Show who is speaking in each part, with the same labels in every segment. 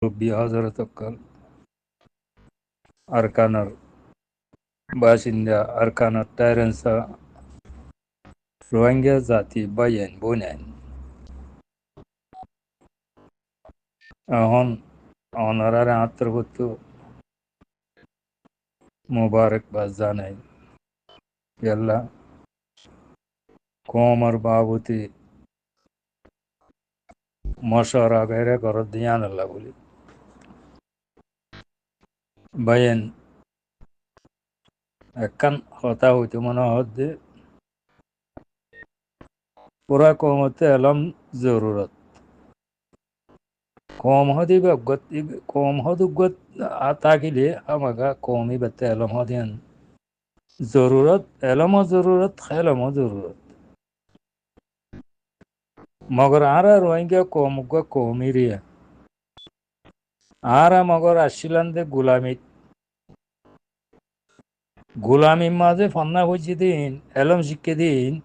Speaker 1: Rabbi Hazrat Akal Arkanar Bashinda Arkanar Tarensa Rohingya Zati Bayan Bunen Ahon Honorary Atrabuttu Mubarak Bazanai Yalla Komar Babuti Mashara Gaire Gorodian Lavuli Bayan Akan Hota Hutumana Hode Pura Komate Alam Zururat Kom Hodi Got Kom Hodu Got Atakili Amaga Komi Bate Alam Hodian Zururat Elamo Zururat Helamo Zururat मगर आरा Rohingya कोमुगा कोमिरिया आरा मगर आशिलांदे गुलामी माजे फन्ना हुजी दिन alum शिक्के दिन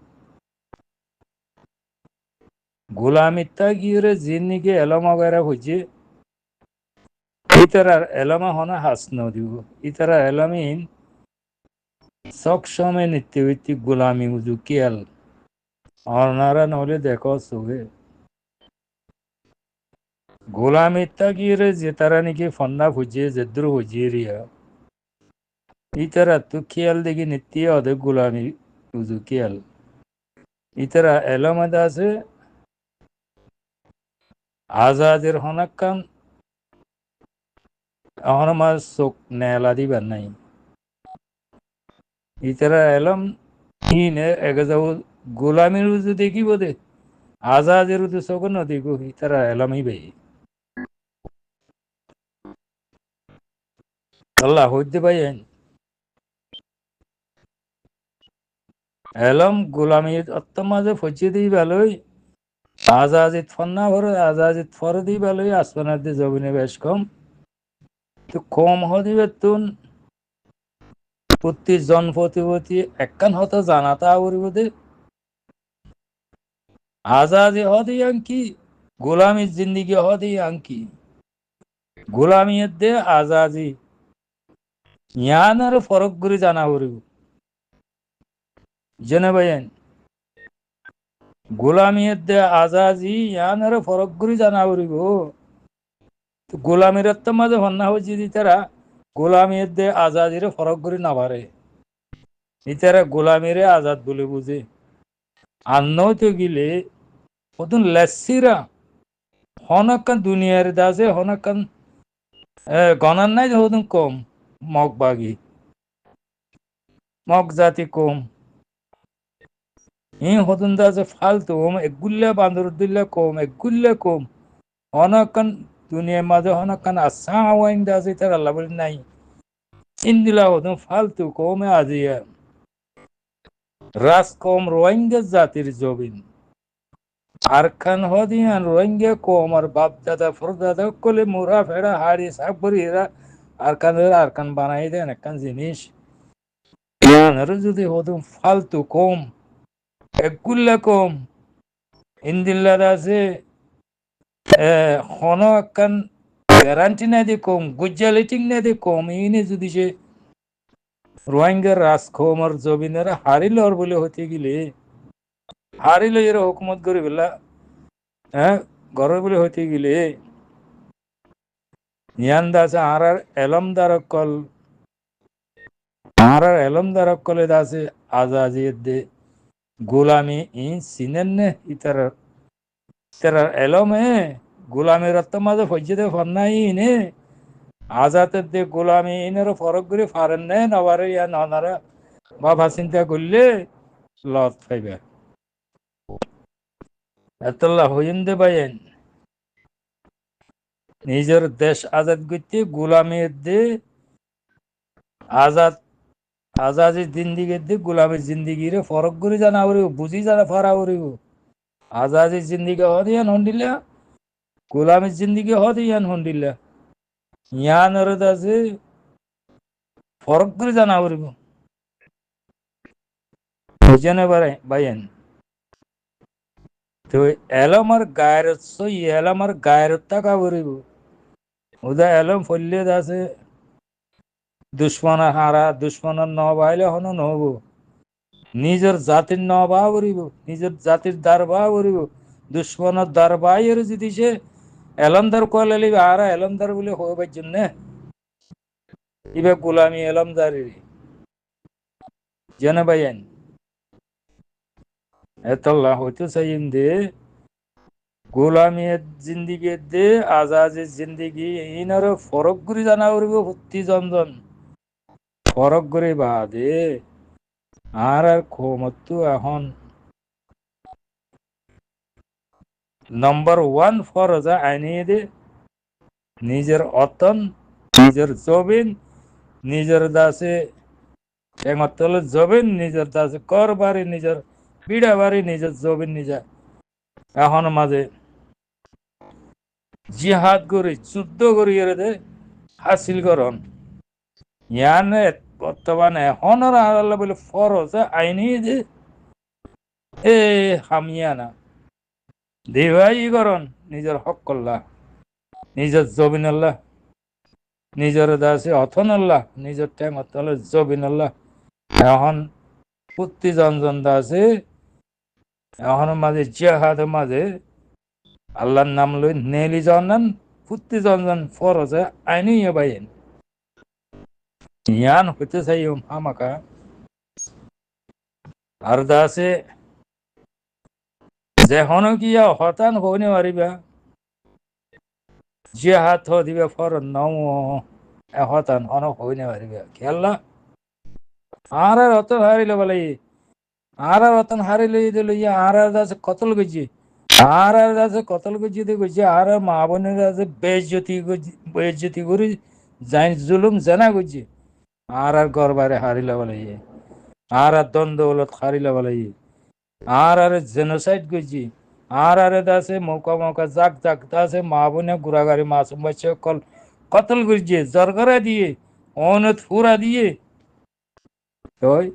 Speaker 1: गुलामी तागिरे जिन्निगे alum वगैरह हुजी इतरा एलमा होना हसनो दिगो इतरा एलमीन सक्षमे नित्यविति गुलामी उजु कियल और नारा नौले देखो सुगे गुलामी तागिरे जितरा निके फन्ना हुजी जिद्रु हुजी रिया इतरा तु कियल देगी नित्य अदे गुलामी उजु कियल इतरा एलमदा से आजादिर होनक्कन अहनमा सोक नेलादी बननाई इतरा एलम हीने एगजाउ गुलामी उजु देखी बोदे आजादिर उजु सोको न देखो इतरा एलम ही बे अल्लाह होद्दे बायन एलम गुलामी अत्तमाजे फचिदी बालोई आजादित फन्ना भर आजादित फरदी बालोई आसपनादे जबिने बेशकम तो कम हदी बेतुन पुत्ती जनपतिपति एक्कान हतो जानाता आवरी बोदे आजादी हदी अंकी गुलामी जिंदगी हदी अंकी गुलामी दे आजादी यानर फरक गुरी जाना आवरी जने बयन गुलामी दे आजादी यानर फरक गुरी जाना आवरी तो गुलामी रत्त माजे फन्ना हो जी तेरा गुलामी दे आजादी रे फरक गुरी ना बारे इतरा गुलामी रे आजाद बोले बुझे अन्नो तो गिले उतन लस्सीरा होनकन दुनिया रे दासे होनकन गणन नहीं होदन कम मग बागी मग जाति कम इन होदन दासे फालतू हम एक गुल्ले बांदर दिल्ले कम होनकन दुनिया माजे होनकन आसा वाइन दासे तेरा लबल नहीं इन दिला होदन फालतू कम आजिया रास कम रोहिंग्या जातिर जोबिन आरखान हदियान रोहिंग्या कोमर बाप दादा फरदादा कोले मुरा फेड़ा हाड़ी साबरी हेरा आरखान बनाई दे नक्कन जिनिस यान रुजुदी होदुम फालतू कोम एकुल्ला कोम इंदिल्ला दासे होनो अक्कन garanti ना दे कोम गुज्जालिटिंग ना दे कोम इने जुदी से रोहिंग्या रास कोमर जोबिनेरा हारिल और बोले होती गिले हारिल येरा हुकूमत करी बिल्ला गौरव बोले होती गिले यानदासे आरार एलम दारक कले दासे आजादी दे गुलामी इन सिनेन्ने इतर एलम है गुलामी रत्त माजे फज्जिदे फन्नाई इने आजाद दे गुलामी इनेरो फरक गुरी फारन्ने नवारे या ननारा बाबा चिंता गुल्ले लत फाइबे एतल्ला होइंदे बायन निजर देश आजाद गुत्ती गुलामी दे आजादी जिंदगी दे गुलामी जिंदगी रे फरक गुरी जाना आवरी बुझी जाना फारा आवरी आजादी जिंदगी हदियान होंडिल्या गुलामी जिंदगी हदियान होंडिल्या यान रदासे फरक गुरी जाना आवरी बुझने बायन तो एलमर गायर तक आवरी ওদা এলম ফল্লে আছে দুশ্মনের হারা দুশ্মনের ন বাইলে হন নহব নিজের জাতির ন বা করিব নিজের জাতির দ্বার বা করিব দুশ্মনের দ্বার বাইয়ের যদি সে এলমদার কলে লিবে আর এলমদার বলে হবার জন্য ইবে গোলামি এলমদারি জেনে বাইন এতল্লাহ হইতে চাইম দে গোলামির জিন্দিগি দে আজাদের জিন্দিগি ইনারও ফরক করে জানা করিব ভর্তি জনজন ফরক করে বাদে আর ক্ষমতো এখন নম্বর ওয়ান ফরজ আইনিয়ে দে নিজের অতন নিজের জবিন নিজের দাসে টেঙতলে জবিন নিজের দাসে কর বাড়ি নিজের পিড়া বাড়ি নিজের জবিন নিজা এখন মাঝে জিহাদ করি যুদ্ধ করি দে হাসিল করন ইয়ানে বর্তমানে এখনর আল্লাহ বলে ফরজ আইনি যে এ হামিয়ানা দেবাই করন নিজের হক করলা নিজের জবিন আল্লাহ নিজের দাসে অথন আল্লাহ নিজের ট্যাং অতলে জবিন আল্লাহ এখন প্রতি জন দাসে এখন মাঝে জিহাদ মাঝে আল্লাহর নাম লই নেলি জানান প্রতি জন ফরজ আইনি বাইন ইয়ান হইতে চাই আমাকা আর দাসে যেখন কিয়া হতান হইনে পারিবা জিহাদ থ দিবে ফর নও হতান হন হইনে পারিবা খেললা আর রতন হারিলে বলে আর রতন হারিলে দিল ইয়া আর দাসে কতল গেছি আর দাসে কতল গেছি দেখছি আর মা বোনের আছে বেজ্জতি করি যাই জুলুম জানা গেছি আর গরবারে হারিলে বলে আর দ্বন্দ্ব ওলত হারিলে বলে আর জেনোসাইড গেছি আর দাসে মৌকা জাক দাসে মা বোনে গুড়াগাড়ি মাসুম বাচ্চা কল কতল করছে জরগরা দিয়ে অনত ফুরা দিয়ে ওই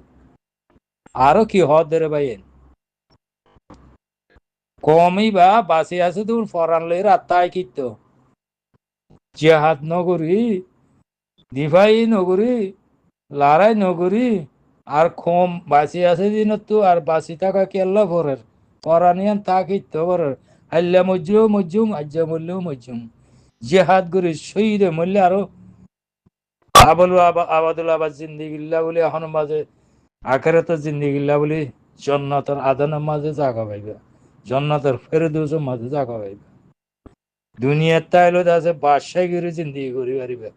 Speaker 1: আরো কি হদ রে ভাই কমই বা বাসে আছে তুমি ফরান লই রাত্তায় কিত জিহাদ নগরী দিভাই নগরী লড়াই নগরী আর কম বাসি আছে দিন তো আর বাসি থাকা কেল্লা ভরের পরানিয়ান তাকিত ভরের আল্লাহ মজ্জুম আজ্জা মল্লেও মজ্জুম জিহাদ করি শহীদে মল্লে আরো আবাদুল আবাদ জিন্দিগিল্লা বলে এখন মাঝে আখেরাতের জিন্দিগিল্লা বলে জন্নতের আদানের মাঝে জাগা পাইবে জন্নতের ফেরদৌসের মাঝে জাগা পাইবে দুনিয়ার তাইলে আছে বাদশাহ গিরি জিন্দিগি করি পারিবে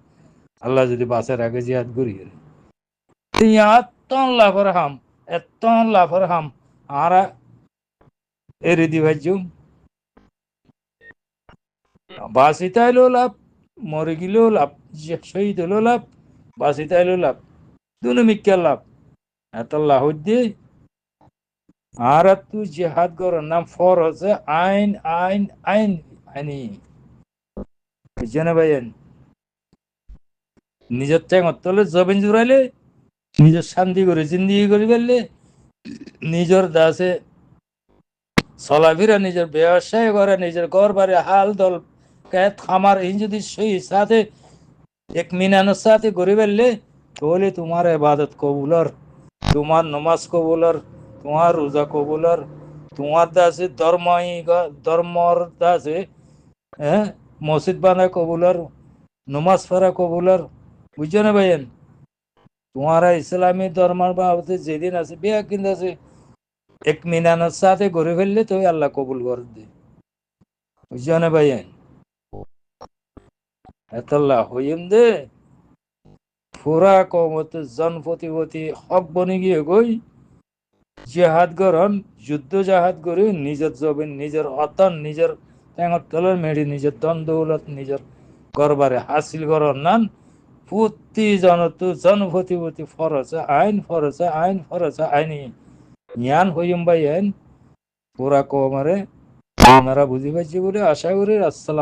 Speaker 1: আল্লাহ যদি বাসের আগে জিহাদ করি এত লাভর হাম আর এরি দিবাইজুম বাসিতাইলেও লাভ মরে গেলেও লাভ শহীদ হলেও লাভ বাসিতাইলেও লাভ দুনো মিক্কা লাভ এত লাভ দিয়ে আর তুই জিহাদ কর নাম ফর হচ্ছে আইন আইন আইন আইনি বুঝছেন ভাইয়েন নিজের ঠেঙর তলে জবিন জুড়াইলে নিজের শান্তি করে জিন্দিগি করে ফেললে নিজের দাসে চলাফেরা নিজের ব্যবসায় করে নিজের ঘর বাড়ি হাল দল খামার এই যদি সেই সাথে এক মিনানোর সাথে করে ফেললে তাহলে তোমার ইবাদত কবুলর তোমার নমাজ কবুলর তোমার রোজা কবুলর তোমার দাসে ধর্মর দাসে হ্যাঁ মসজিদ বানা কবুলর নমাজ পড়া কবুলর বুঝছো না ভাইয়েন তোমারা ইসলামী ধর্মের বাবদে যেদিন আছে বিয়া কিন্তু আছে এক মিনানোর সাথে ঘুরে ফেললে তো আল্লাহ কবুল করে দে বুঝছো না ভাইয়েন এতল্লাহ হইম দে পুরা কমতে জনপতিপতি হক বনি গিয়ে গই জিহাদ গরন যুদ্ধ জাহাদ করে নিজের জবিন নিজের অতন নিজের টেঙর তলের মেড়ি নিজের দ্বন্দ্বলত নিজের গরবারে হাসিল করন নান প্রতি জনপতিপতি ফরজ আইন আইনি জ্ঞান হইম ভাই পুরা কমারে আপনারা বুঝি পাইছি বলে আশা করি। আসসালাম।